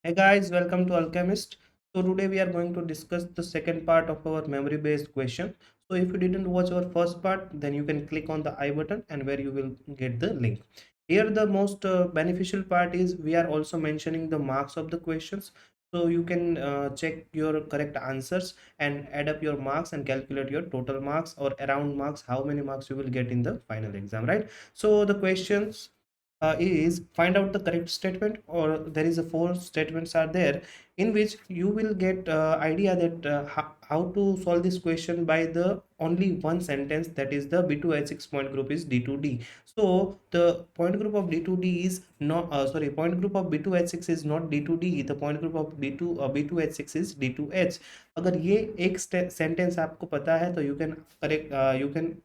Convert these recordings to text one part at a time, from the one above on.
Hey guys, welcome to Alchemist. So today we are going to discuss the second part of our memory based question. So if you didn't watch our first part, then you can click on the I button and where you will get the link. Here the most beneficial part is we are also mentioning the marks of the questions. So you can check your correct answers and add up your marks and calculate your total marks or around marks, how many marks you will get in the final exam, right? So the questions is find out the correct statement, or there is a four statements are there in which you will get idea that how to solve this question by the only one sentence, that is the B2H6 point group is D2D. So the point group of D2D is not point group of B2H6 is not D2D, the point group of B2H6 is D2H. अगर ये एक sentence आपको पता है तो you can correct you can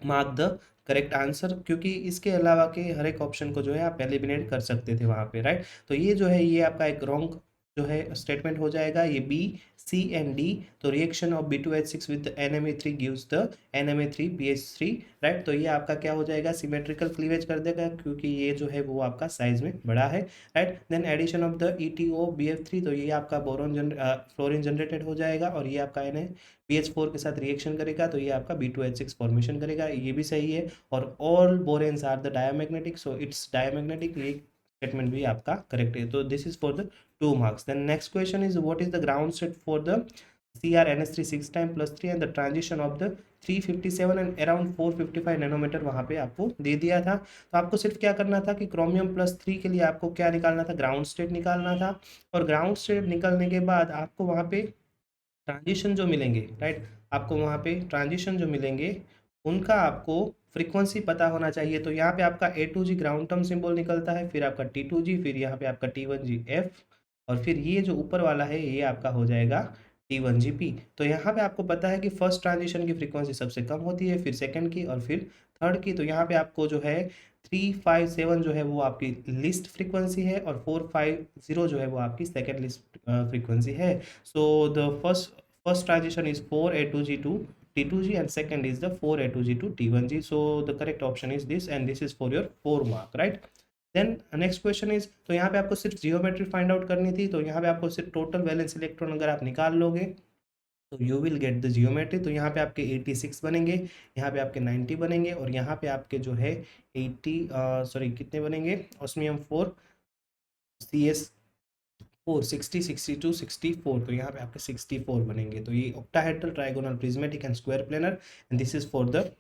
mark the correct answer, क्योंकि इसके अलावा के हर एक ऑप्शन को जो है आप एलिमिनेट कर सकते थे वहाँ पे, राइट। तो ये जो है ये आपका एक रॉन्ग जो है स्टेटमेंट हो जाएगा, ये बी सी एंड डी। तो reaction of B2H6 with NMa3 gives the NMa3 BH3, right. तो ये आपका क्या हो जाएगा, सिमेट्रिकल क्लीवेज कर देगा क्योंकि ये जो है वो आपका साइज में बड़ा है, right. Then addition of the ETO BF3, तो ये आपका फ्लोरीन जनरेटेड हो जाएगा और ये आपका BH4 के साथ रिएक्शन करेगा तो ये आपका B2H6 फॉर्मेशन करेगा, ये भी सही है। और all boranes are the diamagnetic, so it's diamagnetic, ये स्टेटमेंट भी आपका करेक्ट है। तो this is for the 2 marks। Then next question is what is the ground state for the CrNH3 6 time +3 and the transition of the 357 and around 455 nanometre वहाँ पे आपको दे दिया था। तो आपको सिर्फ क्या करना था कि क्रोमियम +3 के लिए आपको क्या निकालना था, ग्राउंड स्टेट निकालना था। और ग्राउंड स्टेट निकलने के बाद आपको वहाँ पे ट्रांजिशन जो मिलेंगे, राइट, आपको वहाँ पे ट्रांजिशन जो मिलेंगे उनका आपको फ्रीक्वेंसी पता होना चाहिए। तो यहाँ पे आपका A2G ग्राउंड टर्म सिंबल निकलता है, फिर आपका T2G, फिर यहाँ पे आपका T1GF, और फिर ये जो ऊपर वाला है ये आपका हो जाएगा T1GP। तो यहाँ पे आपको पता है कि फर्स्ट ट्रांजिशन की फ्रीक्वेंसी सबसे कम होती है, फिर सेकंड की और फिर थर्ड की। तो यहाँ पे आपको जो है 357 जो है वो आपकी लिस्ट फ्रीक्वेंसी है और 450 जो है वो आपकी सेकेंड लिस्ट फ्रीक्वेंसी है। So the first transition is 4A2G to T2G and second is the 4A2G to T1G. So the correct option is this and this is for your 4 mark, right? Then next question is, तो यहाँ पे आपको सिर्फ geometry find out करनी थी। तो यहाँ पे आपको सिर्फ टोटल वैलेंस इलेक्ट्रॉन अगर आप निकाल लोगे तो you will get the geometry. तो यहाँ पे आपके 86 बनेंगे, यहाँ पे आपके 90 बनेंगे और यहाँ पे आपके जो है 80 कितने बनेंगे, ऑस्मियम 4 CS4 60 62 64। तो यहाँ पे आपके 64 बनेंगे। तो ये octahedral trigonal prismatic and square planar and this is for the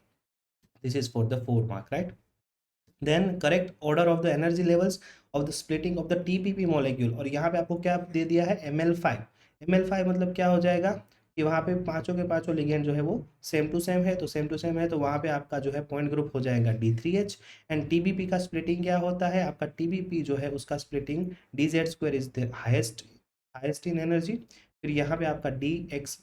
4 mark, right. Then correct order of the energy levels of the splitting of the TPP molecule, और यहाँ पे आपको क्या दे दिया है, ML5 मतलब क्या हो जाएगा कि वहाँ पे पांचों के पांचों लिगेंड जो है वो सेम टू सेम है। तो सेम टू सेम है तो वहाँ पे आपका जो है पॉइंट ग्रुप हो जाएगा D3H। एंड TBP का स्प्लिटिंग क्या होता है, आपका TBP जो है उसका splitting DZ² is the highest in energy. फिर यहाँ पे आपका DXZ,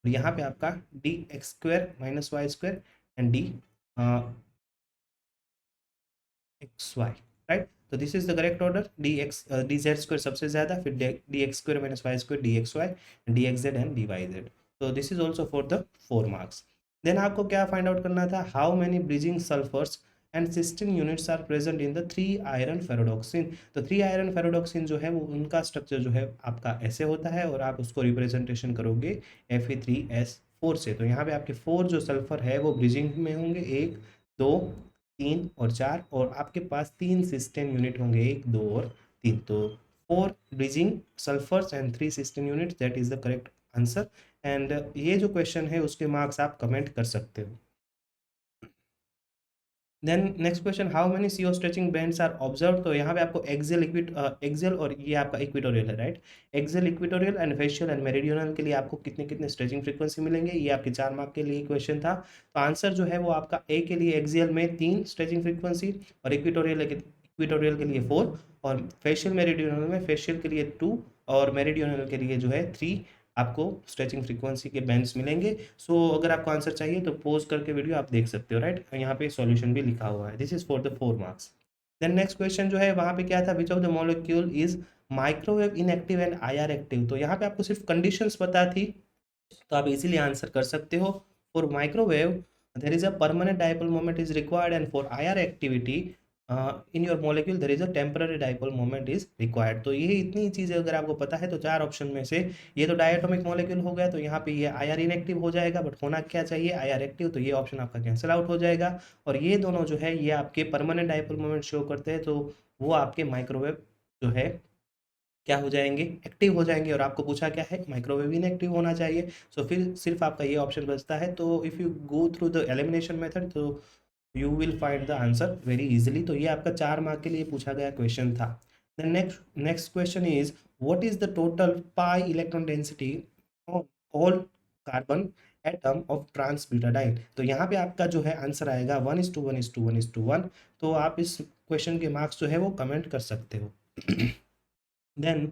और यहाँ पे आपका DX² - Y² and DXY, right. तो this is the correct order, DZ² सबसे ज्यादा, फिर DX² - Y² DXY, DXZ and DYZ। तो this is also for the 4 marks। Then आपको क्या फाइंड आउट करना था, how many bridging sulphurs and cysteine units are present in the 3 iron ferredoxin. तो 3 iron फेरोडॉक्सिन जो है वो उनका स्ट्रक्चर जो है आपका ऐसे होता है और आप उसको रिप्रेजेंटेशन करोगे Fe3S4 से। तो यहाँ पे आपके 4 जो सल्फर है वो ब्रिजिंग में होंगे, 1 2 3 और 4, और आपके पास 3 सिस्टेन यूनिट होंगे, 1 2 और 3। तो 4 bridging sulphurs and 3 cysteine unit, that is the correct answer. And ये जो क्वेश्चन है उसके मार्क्स आप कमेंट कर सकते हो। Then next question, how many CO stretching bands are observe. तो यहाँ पे आपको एक्सेल और ये आपका इक्वेटोरियल है, right. Axial, equatorial and facial and meridional के लिए आपको कितने कितने स्ट्रेचिंग फ्रीक्वेंसी मिलेंगे, ये आपके 4 mark के लिए क्वेश्चन था। तो आंसर जो है वो आपका ए के लिए एक्सियल में 3 स्ट्रेचिंग फ्रीक्वेंसी, और इक्वेटोरियल के लिए 4, और फेशियल मेरिडियनल में फेशियल के लिए 2 और मेरिडियनल के लिए जो है 3 आपको स्ट्रेचिंग फ्रीक्वेंसी के बैंड्स मिलेंगे। सो अगर आपको आंसर चाहिए तो पोज करके वीडियो आप देख सकते हो, राइट। यहाँ पे सॉल्यूशन भी लिखा हुआ है, this is for the 4 marks। Then next question जो है वहाँ पे क्या था, which of the molecule is microwave inactive and IR active. तो यहाँ पे आपको सिर्फ कंडीशंस पता थी तो आप इजीली आंसर कर सकते हो। For microwave there is a permanent dipole moment is required and for IR activity in your molecule there is a temporary dipole moment is required. तो ये इतनी चीजें अगर आपको पता है तो चार ऑप्शन में से ये तो डायटोमिक मॉलिक्यूल हो गया, तो यहाँ पे ये आईआर इनएक्टिव हो जाएगा, बट होना क्या चाहिए आईआर एक्टिव, तो ये ऑप्शन आपका कैंसिल आउट हो जाएगा। और ये दोनों जो है ये आपके परमानेंट डाइपोल मोमेंट शो करते हैं, तो वो आपके माइक्रोवेव जो है क्या हो जाएंगे, एक्टिव हो जाएंगे। और आपको पूछा क्या है, माइक्रोवेव इनएक्टिव होना चाहिए। सो फिर सिर्फ आपका ये ऑप्शन बचता है। तो if you go through the elimination method तो you will find the answer very easily. तो ये आपका 4 मार्क के लिए पूछा गया क्वेश्चन था। The next next question is what is the total pi electron density of all carbon atom of trans butadiene. तो यहाँ पे आपका जो है आंसर आएगा 1:1:1:1। तो आप इस क्वेश्चन के मार्क्स जो है वो कमेंट कर सकते हो। Then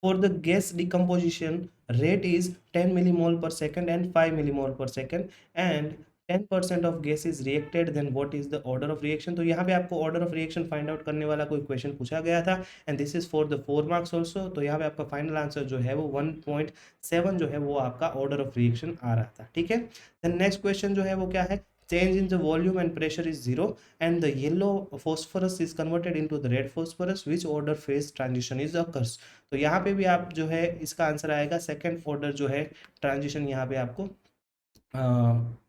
for the gas decomposition rate is 10 millimole per second and 5 millimole per second, and 10% of gas is reacted, then what is the order of reaction। तो यहाँ पे आपको order of reaction find out करने वाला कोई question पूछा गया था, and this is for the 4 marks also। तो यहाँ पे आपका फाइनल आंसर जो है वो 1.7 जो है वो आपका order of reaction आ रहा था, ठीक है। then नेक्स्ट क्वेश्चन जो है वो क्या है, change in the volume and pressure is 0 and the yellow phosphorus is converted into the red phosphorus, which order phase transition is occurs। तो यहाँ पे भी आप जो है इसका आंसर आएगा सेकेंड ऑर्डर जो है ट्रांजिशन यहाँ पे आपको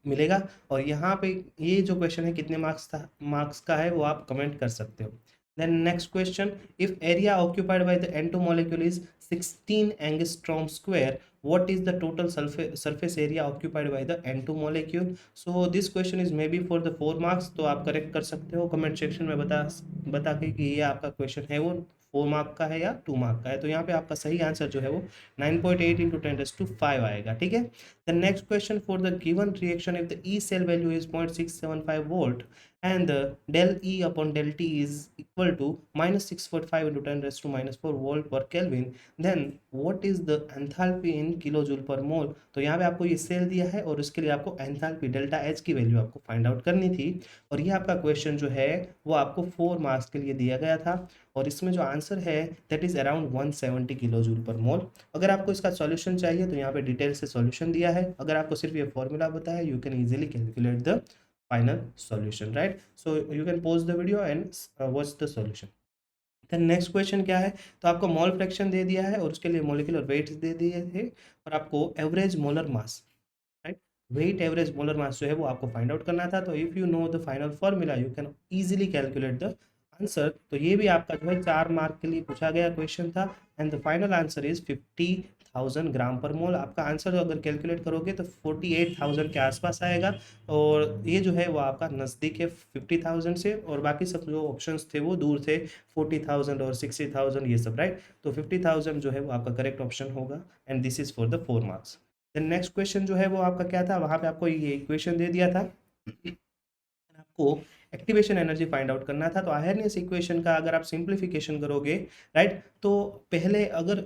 मिलेगा। और यहाँ पे ये जो क्वेश्चन है कितने मार्क्स का है वो आप कमेंट कर सकते हो। Then next question, if area occupied by the N2 molecule is 16 angstrom square, what is the total surface area occupied by the N2 molecule। so this question is maybe for the 4 marks। तो आप correct कर सकते हो comment section में बता के कि ये आपका क्वेश्चन है वो 4 मार्क का है या 2 मार्क का है। तो यहाँ पे आपका सही आंसर जो है वो 9.8 × 10⁵ आएगा, ठीक है। The next question, for the given reaction if the E cell value is 0.675 volt and the del E upon del T is equal to -6.5 × 10⁻⁻4 volt per Kelvin, then what is the enthalpy in kilojoule per mole। तो यहाँ पे आपको ये cell दिया है और उसके लिए आपको एंथैल्पी डेल्टा H की वैल्यू आपको फाइंड आउट करनी थी। और ये आपका क्वेश्चन जो है वो आपको 4 मार्क्स के लिए दिया गया था, और इसमें जो आंसर है that is around 170 kilojoule per मोल। अगर आपको इसका सॉल्यूशन चाहिए तो यहाँ पे डिटेल से सॉल्यूशन दिया है, अगर आपको सिर्फ ये फॉर्मूला पता है you can easily calculate the final solution, right. So you can pause the video and watch the solution. Then next question क्या है, तो आपको मोल फ्रैक्शन दे दिया है और उसके लिए मोलिकुलर वेट दे दिए थे, और आपको average molar mass, right, weight average molar mass जो है वो आपको फाइंड आउट करना था। तो if you know the final formula you can easily calculate the answer. तो ये भी आपका जो है 4 मार्क के लिए पूछा गया क्वेश्चन था, and the final answer is 50,000 ग्राम पर मोल। आपका आंसर अगर कैलकुलेट करोगे तो 48,000 के आसपास आएगा, और ये जो है वो आपका नज़दीक है 50,000 से, और बाकी सब जो ऑप्शंस थे वो दूर थे 40,000 और 60,000 ये सब, राइट। तो 50,000 जो है वो आपका करेक्ट ऑप्शन होगा, and this is for the 4 marks. Then next question जो है वो आपका क्या था, वहाँ पे आपको ये इक्वेशन दे दिया था, आपको एक्टिवेशन एनर्जी फाइंड आउट करना था। तो आयरनेस इक्वेशन का अगर आप सिंप्लीफिकेशन करोगे, राइट, तो पहले अगर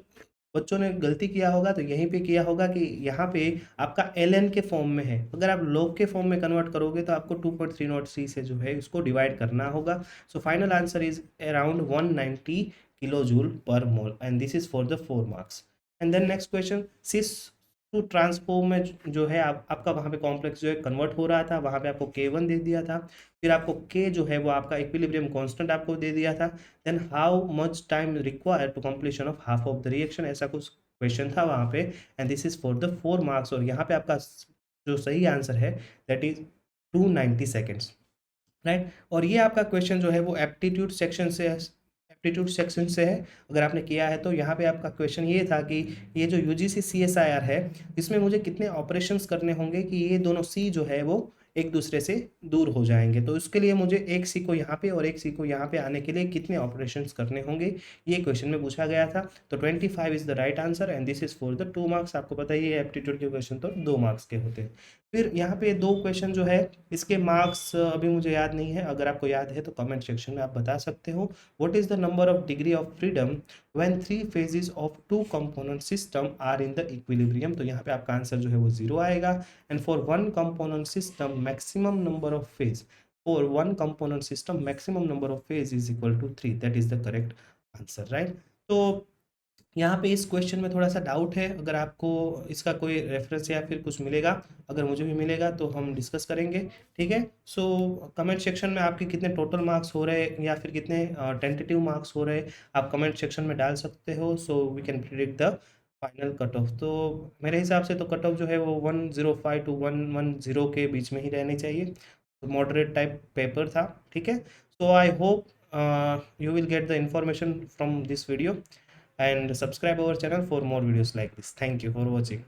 बच्चों ने गलती किया होगा तो यहीं पे किया होगा कि यहाँ पे आपका ln के फॉर्म में है, अगर आप log के फॉर्म में कन्वर्ट करोगे तो आपको 2.303 से जो है इसको डिवाइड करना होगा। So final answer is around 190 kilojoule per mole, and this is for the 4 marks. And then next question, cis to trans form में जो है आपका वहाँ पे कॉम्प्लेक्स जो है कन्वर्ट हो रहा था, वहाँ पे आपको K1 दे दिया था, फिर आपको K जो है वो आपका इक्विलिब्रियम कांस्टेंट आपको दे दिया था। Then how much time require to completion of half of the reaction, ऐसा कुछ क्वेश्चन था वहाँ पे, and this is for the 4 marks. और यहाँ पे आपका जो सही आंसर है दैट इज 290 सेकेंड्स, राइट। और ये आपका क्वेश्चन जो है वो एप्टीट्यूड सेक्शन से है, अगर आपने किया है तो यहाँ पे आपका क्वेश्चन ये था कि ये जो यूजीसी CSIR है इसमें मुझे कितने ऑपरेशंस करने होंगे कि ये दोनों सी जो है वो एक दूसरे से दूर हो जाएंगे। तो उसके लिए मुझे एक सी को यहाँ पे और एक सी को यहाँ पे आने के लिए कितने ऑपरेशंस करने होंगे, ये क्वेश्चन में पूछा गया था। तो 25 is the right answer, and this is for the 2 marks. आपको पता ही है एप्टीट्यूड के क्वेश्चन तो 2 मार्क्स के होते हैं। फिर यहाँ पे 2 क्वेश्चन जो है इसके मार्क्स अभी मुझे याद नहीं है, अगर आपको याद है तो कमेंट सेक्शन में आप बता सकते हो। What is the number of degree of freedom when 3 phases of 2 component system are in the equilibrium. तो यहाँ पे आपका आंसर जो है वो 0 आएगा, and for 1 component system maximum number of phase, for 1 component system maximum number of phase is equal to 3, that is the correct answer, right. तो यहाँ पे इस क्वेश्चन में थोड़ा सा डाउट है, अगर आपको इसका कोई रेफरेंस या फिर कुछ मिलेगा, अगर मुझे भी मिलेगा तो हम डिस्कस करेंगे। ठीक है, सो कमेंट सेक्शन में आपके कितने टोटल मार्क्स हो रहे हैं या फिर कितने टेंटेटिव मार्क्स हो रहे हैं, आप कमेंट सेक्शन में डाल सकते हो, so we can predict the final cut off. तो मेरे हिसाब से तो कट ऑफ जो है वो 105 टू 110 के बीच में ही रहनी चाहिए, तो मॉडरेट टाइप पेपर था। ठीक है, so I hope you will get the information from this video and subscribe our channel for more videos like this. Thank you for watching.